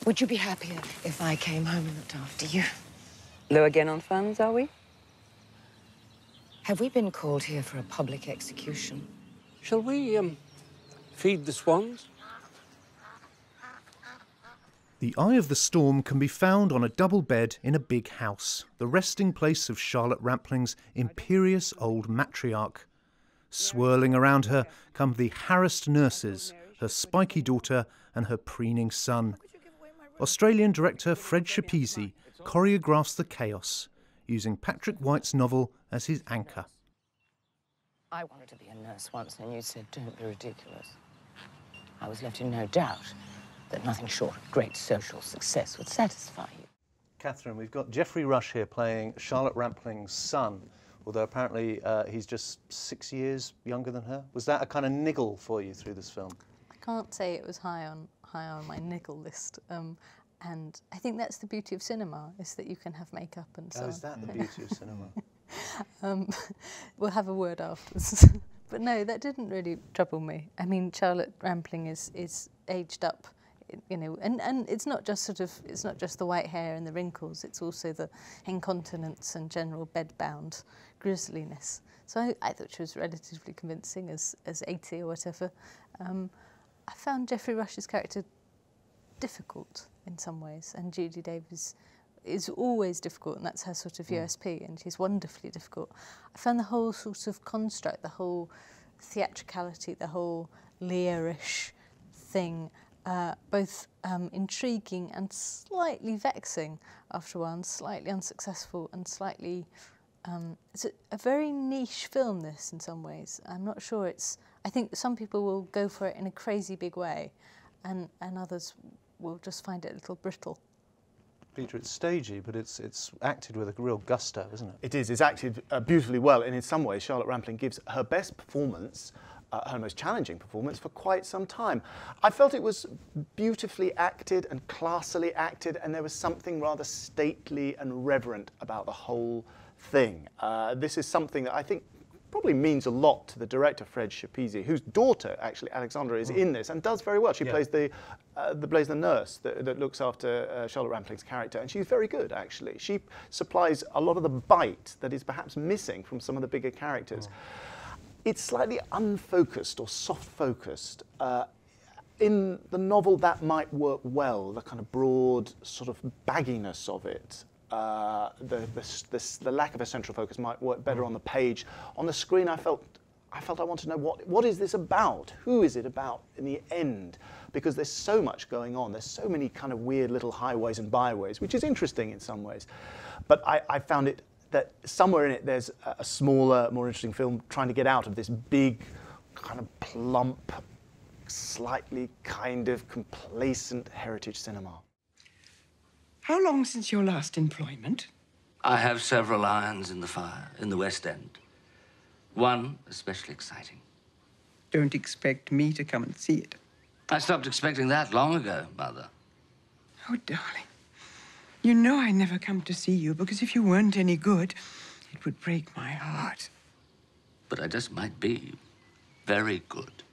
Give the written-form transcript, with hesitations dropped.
Would you be happier if I came home and looked after you? Low again on funds, are we? Have we been called here for a public execution? Shall we, feed the swans? The Eye of the Storm can be found on a double bed in a big house, the resting place of Charlotte Rampling's imperious old matriarch. Swirling around her come the harassed nurses, her spiky daughter and her preening son. Australian director Fred Schepsi choreographs the chaos, using Patrick White's novel as his anchor. I wanted to be a nurse once, and you said, don't be ridiculous. I was left in no doubt that nothing short of great social success would satisfy you. Catherine, we've got Geoffrey Rush here playing Charlotte Rampling's son, although apparently he's just 6 years younger than her. Was that a kind of niggle for you through this film? I can't say it was high on my niggle list. And I think that's the beauty of cinema, is that you can have makeup and so on. Is that the beauty of cinema? We'll have a word afterwards. But no, that didn't really trouble me. I mean, Charlotte Rampling is aged up, you know, and it's not just the white hair and the wrinkles, it's also the incontinence and general bedbound grisliness. So I thought she was relatively convincing as 80 or whatever. I found Geoffrey Rush's character difficult in some ways, and Judy Davis is always difficult, and that's her sort of USP, and she's wonderfully difficult. I found the whole sort of construct, the whole theatricality, the whole Lear-ish thing, both intriguing and slightly vexing after a while, and slightly unsuccessful and slightly... it's a very niche film, this, in some ways. I'm not sure it's... I think some people will go for it in a crazy big way, and others will just find it a little brittle. Peter, it's stagey, but it's acted with a real gusto, isn't it? It is. It's acted beautifully well, and in some ways Charlotte Rampling gives her best performance, her most challenging performance, for quite some time. I felt it was beautifully acted and classily acted, and there was something rather stately and reverent about the whole thing. This is something that I think probably means a lot to the director, Fred Schepsi, whose daughter, actually, Alexandra, is in this and does very well. She plays the nurse that looks after Charlotte Rampling's character, and she's very good, actually. She supplies a lot of the bite that is perhaps missing from some of the bigger characters. It's slightly unfocused or soft-focused. In the novel, that might work well, the kind of broad sort of bagginess of it. The lack of a central focus might work better on the page. On the screen, I felt I want to know what is this about? Who is it about in the end? Because there's so much going on. There's so many kind of weird little highways and byways, which is interesting in some ways. But I found it that somewhere in it there's a smaller, more interesting film trying to get out of this big, kind of plump, slightly kind of complacent heritage cinema. How long since your last employment? I have several irons in the fire in the West End. One especially exciting. Don't expect me to come and see it. I stopped expecting that long ago, Mother. Oh, darling. You know I never come to see you because if you weren't any good, it would break my heart. But I just might be very good.